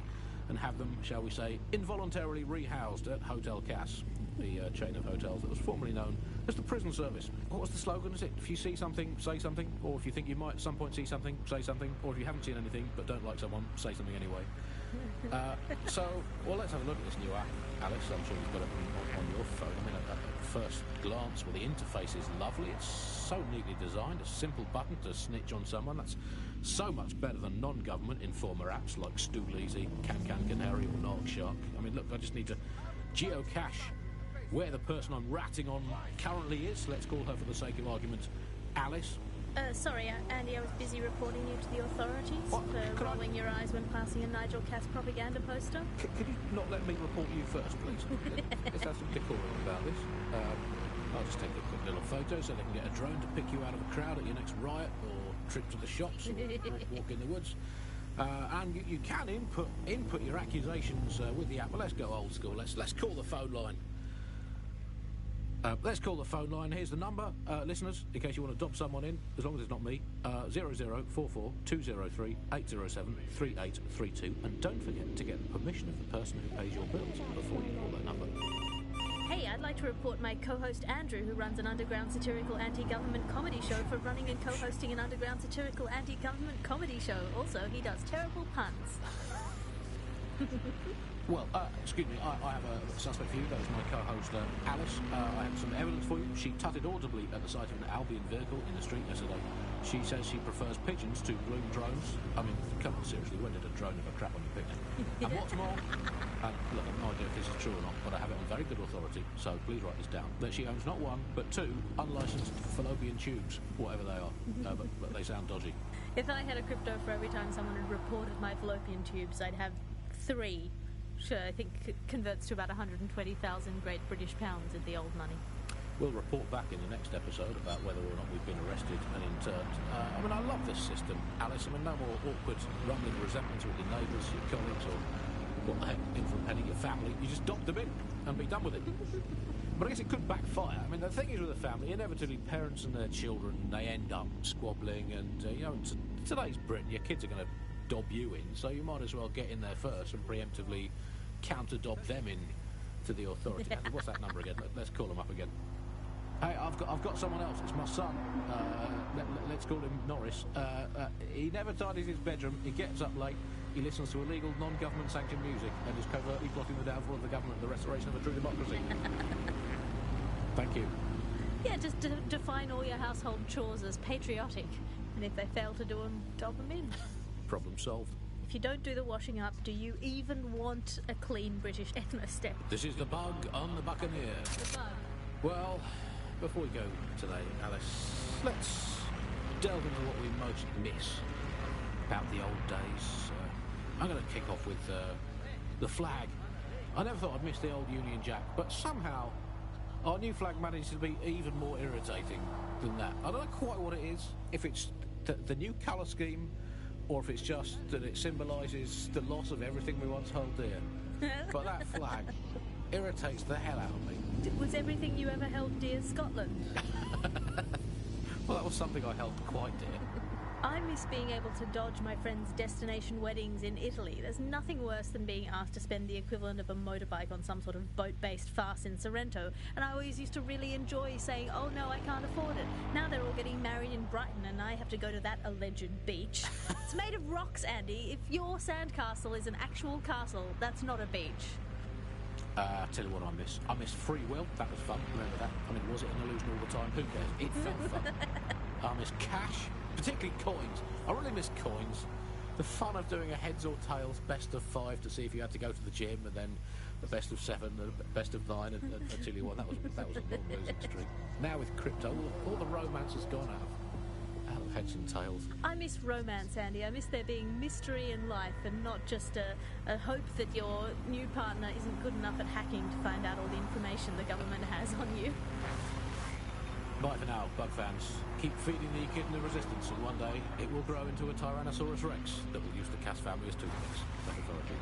Speaker 6: and have them, shall we say, involuntarily rehoused at Hotel Cass, the chain of hotels that was formerly known as the prison service. What was the slogan? Is it, if you see something, say something, or if you think you might at some point see something, say something, or if you haven't seen anything but don't like someone, say something anyway. Well, let's have a look at this new app, Alice. I'm sure you've got it on your phone. I mean, at first glance, well, the interface is lovely. It's so neatly designed. A simple button to snitch on someone. That's so much better than non-government informer apps like Stool-Easy, Canary, or Narkshark. I mean, look, I just need to geocache where the person I'm ratting on currently is. Let's call her, for the sake of argument, Alice.
Speaker 5: Sorry, Andy, I was busy reporting you to the authorities for rolling your eyes when passing a Nigel Cass propaganda poster.
Speaker 6: Could you not let me report you first, please? Let's have some decorum about this. I'll just take a quick little photo so they can get a drone to pick you out of a crowd at your next riot or trip to the shops or walk in the woods. And you can input your accusations with the app. Well, let's go old school. Let's call the phone line. Let's call the phone line. Here's the number, listeners, in case you want to dob someone in, as long as it's not me. 0044 203 807 3832. And don't forget to get the permission of the person who pays your bills before you call that number.
Speaker 5: Hey, I'd like to report my co-host Andrew, who runs an underground satirical anti-government comedy show, for running and co-hosting an underground satirical anti-government comedy show. Also, he does terrible puns.
Speaker 6: Well, excuse me, I have a suspect for you. That is my co-host, Alice. I have some evidence for you. She tutted audibly at the sight of an Albion vehicle in the street yesterday. She says she prefers pigeons to balloon drones. I mean, come on, seriously, when did a drone ever crap on your picnic? And what's more, look, I have no idea if this is true or not, but I have it on very good authority, so please write this down, that she owns not one, but two unlicensed fallopian tubes, whatever they are, but they sound dodgy.
Speaker 5: If I had a crypto for every time someone had reported my fallopian tubes, I'd have 3. Sure, I think it converts to about 120,000 Great British pounds in the old money.
Speaker 6: We'll report back in the next episode about whether or not we've been arrested and interned. I mean, I love this system, Alice. I mean, no more awkward, rumbling resentments with your neighbours, your colleagues, or what the heck, in for a penny, your family. You just dob them in and be done with it. But I guess it could backfire. I mean, the thing is with a family, inevitably parents and their children, they end up squabbling, and, you know, in today's Britain, your kids are going to dob you in, so you might as well get in there first and preemptively counter-dob them in to the authority. What's that number again? Let's call them up again. Hey, I've got someone else. It's my son. Let's call him Norris. He never tidies his bedroom. He gets up late. He listens to illegal, non-government sanctioned music and is covertly plotting the downfall of the government and the restoration of a true democracy. Thank you.
Speaker 5: Yeah, just define all your household chores as patriotic, and if they fail to do them, dob them in.
Speaker 6: Problem solved.
Speaker 5: If you don't do the washing up, do you even want a clean British ethno-step?
Speaker 6: This is The Bug on the Buccaneer.
Speaker 5: The Bug.
Speaker 6: Well, before we go today, Alice, let's delve into what we most miss about the old days. I'm going to kick off with the flag. I never thought I'd miss the old Union Jack, but somehow our new flag managed to be even more irritating than that. I don't know quite what it is, if it's the new colour scheme, or if it's just that it symbolises the loss of everything we once held dear. But that flag irritates the hell out of me.
Speaker 5: Was everything you ever held dear Scotland?
Speaker 6: Well, that was something I held quite dear.
Speaker 5: I miss being able to dodge my friends' destination weddings in Italy. There's nothing worse than being asked to spend the equivalent of a motorbike on some sort of boat-based farce in Sorrento, and I always used to really enjoy saying, oh no, I can't afford it. Now they're all getting married in Brighton and I have to go to that alleged beach. It's made of rocks, Andy. If your sandcastle is an actual castle, that's not a beach.
Speaker 6: I'll tell you what I miss. I miss free will. That was fun. Remember that? I mean, was it an illusion all the time? Who cares? It felt fun. I miss cash, particularly coins. I really miss coins. The fun of doing a heads or tails best of 5 to see if you had to go to the gym, and then the best of 7, the best of 9, until you won. That was a long losing streak. Now with crypto, all the romance has gone out. heads and tails.
Speaker 5: I miss romance, Andy. I miss there being mystery in life and not just a hope that your new partner isn't good enough at hacking to find out all the information the government has on you.
Speaker 6: Bye for now, bug fans. Keep feeding the kitten the resistance, and one day it will grow into a Tyrannosaurus Rex that will use the Cass family as toothpicks. Metaphorically,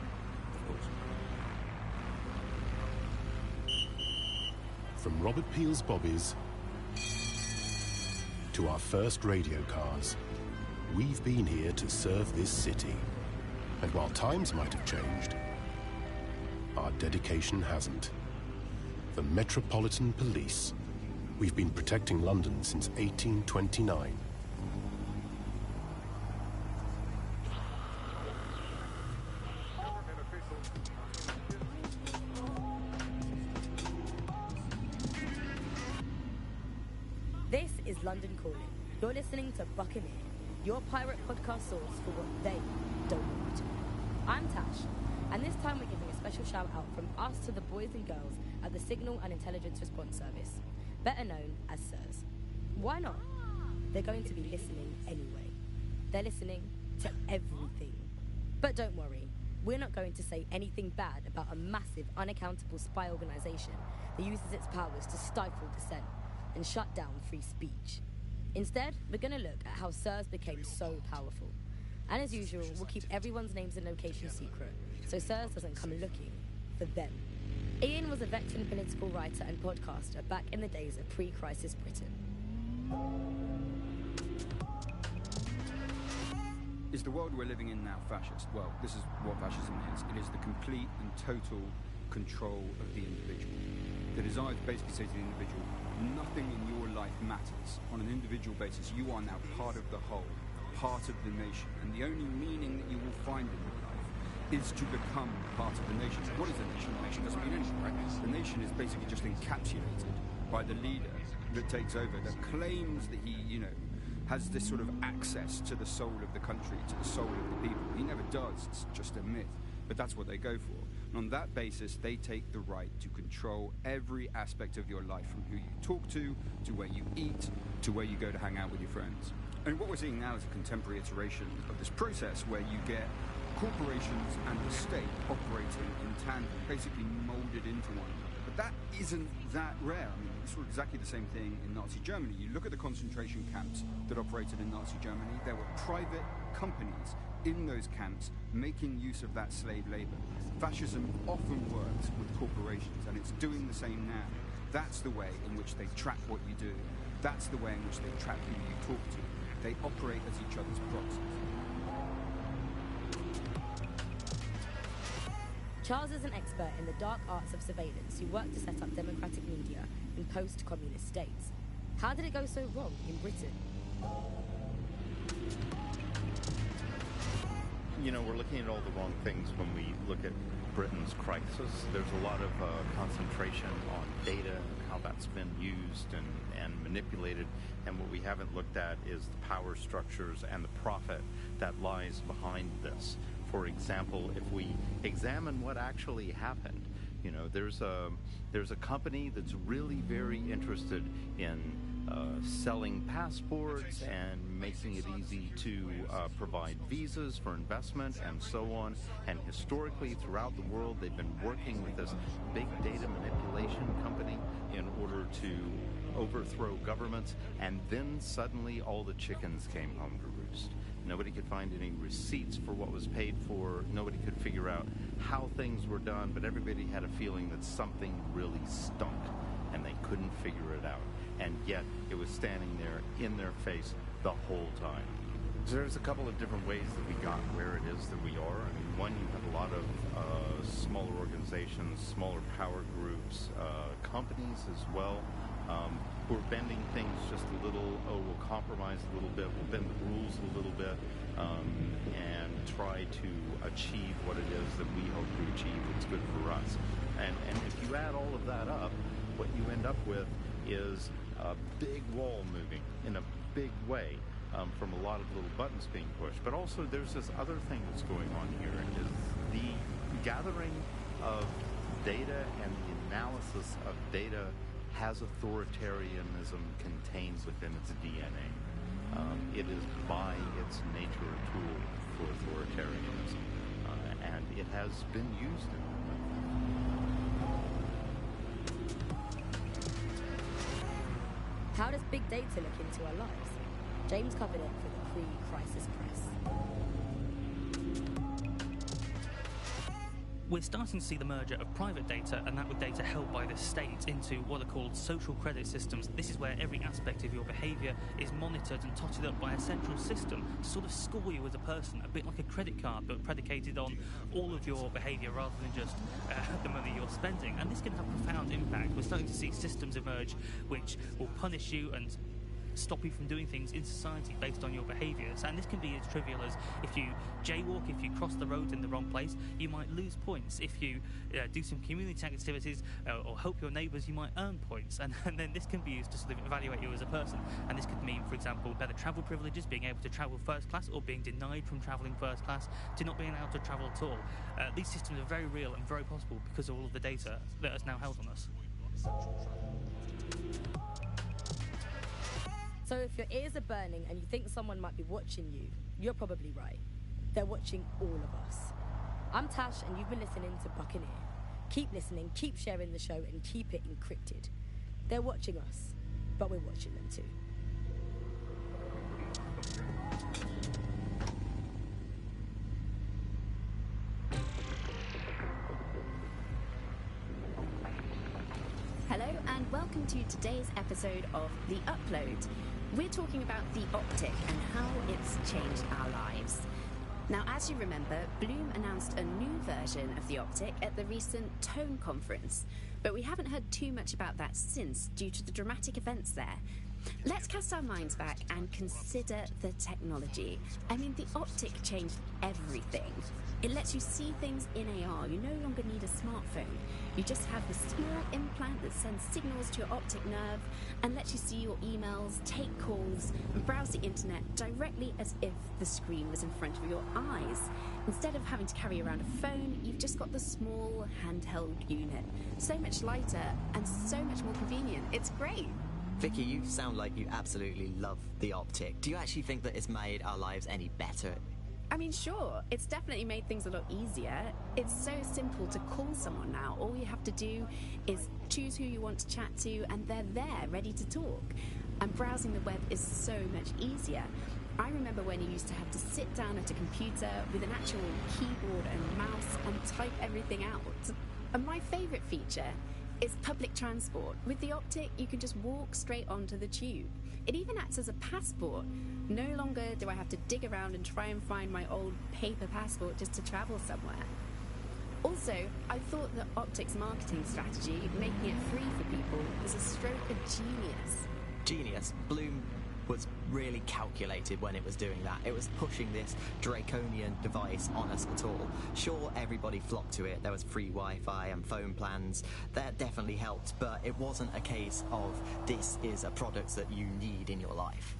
Speaker 6: of course.
Speaker 16: From Robert Peel's Bobbies to our first radio cars, we've been here to serve this city. And while times might have changed, our dedication hasn't. The Metropolitan Police. We've been protecting London since 1829.
Speaker 11: This is London Calling. You're listening to Buccaneer, your pirate podcast source for what they don't want you to know. I'm Tash, and this time we're giving a special shout out from us to the boys and girls at the Signal and Intelligence Response Service, better known as SIRS. Why not? They're going to be listening anyway. They're listening to everything. But don't worry, we're not going to say anything bad about a massive, unaccountable spy organisation that uses its powers to stifle dissent and shut down free speech. Instead, we're going to look at how SIRS became so powerful. And as usual, we'll keep everyone's names and locations secret, so SIRS doesn't come looking for them. Ian was a veteran political writer and podcaster back in the days of pre-crisis Britain.
Speaker 17: Is the world we're living in now fascist? Well, this is what fascism is. It is the complete and total control of the individual. The desire to basically say to the individual, nothing in your life matters. On an individual basis, you are now part of the whole, part of the nation, and the only meaning that you will find in your life is to become part of the nation. What is a nation? A nation doesn't mean anything, right? The nation is basically just encapsulated by the leader that takes over, that claims that he, has this sort of access to the soul of the country, to the soul of the people. He never does, it's just a myth. But that's what they go for. And on that basis, they take the right to control every aspect of your life, from who you talk to where you eat, to where you go to hang out with your friends. And what we're seeing now is a contemporary iteration of this process where you get corporations and the state operating in tandem, basically molded into one another. But that isn't that rare. I mean, we saw exactly the same thing in Nazi Germany. You look at the concentration camps that operated in Nazi Germany, there were private companies in those camps making use of that slave labor. Fascism often works with corporations, and it's doing the same now. That's the way in which they track what you do. That's the way in which they track who you talk to. They operate as each other's proxies.
Speaker 11: Charles is an expert in the dark arts of surveillance who worked to set up democratic media in post-communist states. How did it go so wrong in Britain?
Speaker 12: We're looking at all the wrong things when we look at Britain's crisis. There's a lot of concentration on data and how that's been used and manipulated, and what we haven't looked at is the power structures and the profit that lies behind this. For example, if we examine what actually happened, there's a company that's really very interested in selling passports and making it easy to provide visas for investment and so on. And historically, throughout the world, they've been working with this big data manipulation company in order to overthrow governments. And then suddenly all the chickens came home to roost. Nobody could find any receipts for what was paid for. Nobody could figure out how things were done, but everybody had a feeling that something really stunk, and they couldn't figure it out. And yet, it was standing there in their face the whole time. So there's a couple of different ways that we got where it is that we are. I mean, one, you have a lot of smaller organizations, smaller power groups, companies as well, who are bending things just a little. We'll compromise a little bit, we'll bend the rules a little bit, and try to achieve what it is that we hope to achieve that's good for us. And if you add all of that up, what you end up with is a big wall moving in a big way, from a lot of little buttons being pushed. But also there's this other thing that's going on here, is the gathering of data and the analysis of data has authoritarianism contained within its DNA. It is by its nature a tool for authoritarianism, and it has been used in that way.
Speaker 11: How does big data look into our lives? James covered it for the pre-crisis press.
Speaker 18: We're starting to see the merger of private data and that with data held by the state into what are called social credit systems. This is where every aspect of your behaviour is monitored and totted up by a central system to sort of score you as a person, a bit like a credit card, but predicated on all of your behaviour rather than just the money you're spending. And this can have profound impact. We're starting to see systems emerge which will punish you and stop you from doing things in society based on your behaviours. And this can be as trivial as if you jaywalk, if you cross the road in the wrong place, you might lose points. If you do some community activities or help your neighbours, you might earn points. And then this can be used to sort of evaluate you as a person. And this could mean, for example, better travel privileges, being able to travel first class, or being denied from travelling first class to not being able to travel at all. These systems are very real and very possible because of all of the data that is now held on us.
Speaker 11: So if your ears are burning and you think someone might be watching you, you're probably right. They're watching all of us. I'm Tash and you've been listening to Buccaneer. Keep listening, keep sharing the show and keep it encrypted. They're watching us, but we're watching them too.
Speaker 9: Hello and welcome to today's episode of The Upload. We're talking about the optic and how it's changed our lives. Now, as you remember, Bloom announced a new version of the optic at the recent Tone conference, but we haven't heard too much about that since due to the dramatic events there. Let's cast our minds back and consider the technology. I mean, the optic changed everything. It lets you see things in AR. You no longer need a smartphone. You just have this small implant that sends signals to your optic nerve and lets you see your emails, take calls, and browse the internet directly as if the screen was in front of your eyes. Instead of having to carry around a phone, you've just got the small handheld unit. So much lighter and so much more convenient. It's great.
Speaker 10: Vicky, you sound like you absolutely love the optic. Do you actually think that it's made our lives any better?
Speaker 9: I mean, sure, it's definitely made things a lot easier. It's so simple to call someone now. All you have to do is choose who you want to chat to, and they're there, ready to talk. And browsing the web is so much easier. I remember when you used to have to sit down at a computer with an actual keyboard and mouse and type everything out. And my favourite feature is public transport. With the optic, you can just walk straight onto the tube. It even acts as a passport. No longer do I have to dig around and try and find my old paper passport just to travel somewhere. Also, I thought that Optic's marketing strategy, making it free for people, was a stroke of genius.
Speaker 10: Genius. Bloom was really calculated when it was doing that. It was pushing this draconian device on us at all. Sure, everybody flocked to it. There was free Wi-Fi and phone plans. That definitely helped, but it wasn't a case of this is a product that you need in your life.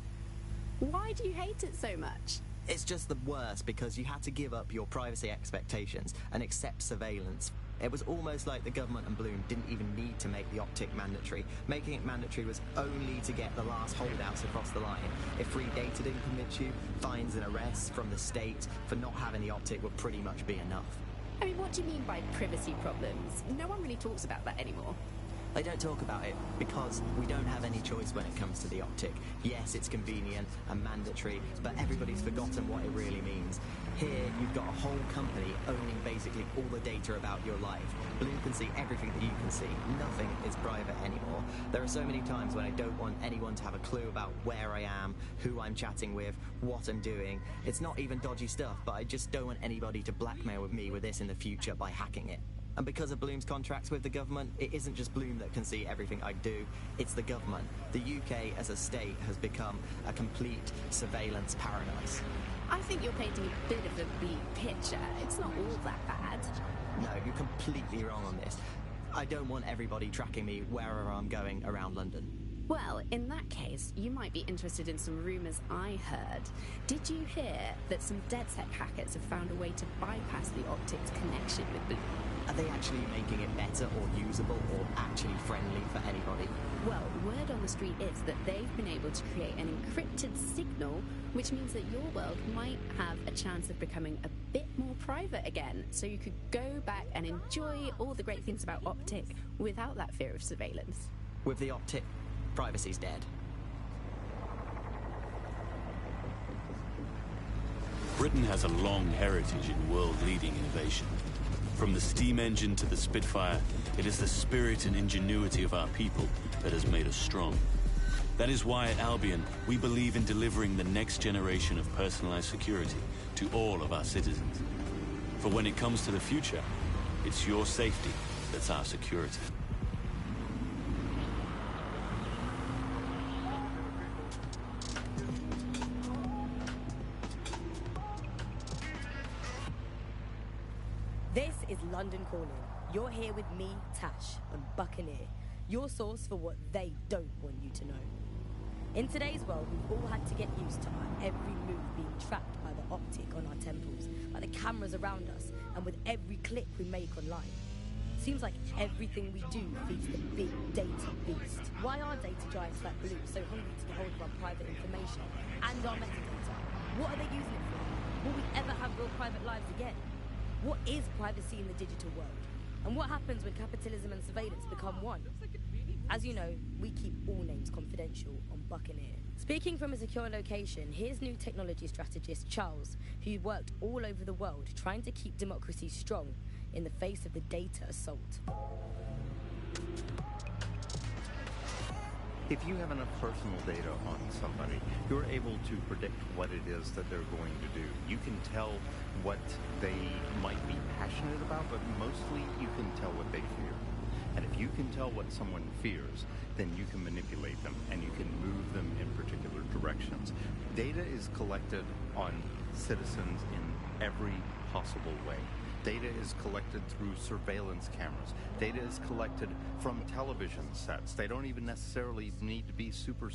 Speaker 9: Why do you hate it so much?
Speaker 10: It's just the worst because you had to give up your privacy expectations and accept surveillance. It was almost like the government and Bloom didn't even need to make the optic mandatory. Making it mandatory was only to get the last holdouts across the line. If free data didn't convince you, fines and arrests from the state for not having the optic would pretty much be enough.
Speaker 9: I mean, what do you mean by privacy problems? No one really talks about that anymore.
Speaker 10: They don't talk about it because we don't have any choice when it comes to the optic. Yes, it's convenient and mandatory, but everybody's forgotten what it really means. Here, you've got a whole company owning basically all the data about your life. Bloom can see everything that you can see. Nothing is private anymore. There are so many times when I don't want anyone to have a clue about where I am, who I'm chatting with, what I'm doing. It's not even dodgy stuff, but I just don't want anybody to blackmail with me with this in the future by hacking it. And because of Bloom's contracts with the government, it isn't just Bloom that can see everything I do, it's the government. The UK as a state has become a complete surveillance paradise.
Speaker 9: I think you're painting a bit of a bleak picture. It's not all that bad.
Speaker 10: No, you're completely wrong on this. I don't want everybody tracking me wherever I'm going around London.
Speaker 9: Well, in that case, you might be interested in some rumours I heard. Did you hear that some DedSec hackers have found a way to bypass the optic's connection with Bloom?
Speaker 10: Are they actually making it better or usable or actually friendly for anybody?
Speaker 9: Well, word on the street is that they've been able to create an encrypted signal, which means that your world might have a chance of becoming a bit more private again, so you could go back and enjoy all the great things about Optic without that fear of surveillance.
Speaker 10: With the Optic, privacy's dead.
Speaker 15: Britain has a long heritage in world-leading innovation. From the steam engine to the Spitfire, it is the spirit and ingenuity of our people that has made us strong. That is why at Albion, we believe in delivering the next generation of personalized security to all of our citizens. For when it comes to the future, it's your safety that's our security.
Speaker 11: This is London Calling. You're here with me, Tash, on Buccaneer, your source for what they don't want you to know. In today's world, we've all had to get used to our every move being tracked by the Optic on our temples, by the cameras around us, and with every click we make online. Seems like everything we do feeds the big data beast. Why are data giants like Blue so hungry to get hold of our private information and our metadata? What are they using it for? Will we ever have real private lives again? What is privacy in the digital world? And what happens when capitalism and surveillance become one? As you know, we keep all names confidential on Buccaneer. Speaking from a secure location, here's new technology strategist Charles, who worked all over the world trying to keep democracy strong in the face of the data assault.
Speaker 12: If you have enough personal data on somebody, you're able to predict what it is that they're going to do. You can tell what they might be passionate about, but mostly you can tell what they fear. And if you can tell what someone fears, then you can manipulate them and you can move them in particular directions. Data is collected on citizens in every possible way. Data is collected through surveillance cameras. Data is collected from television sets. They don't even necessarily need to be super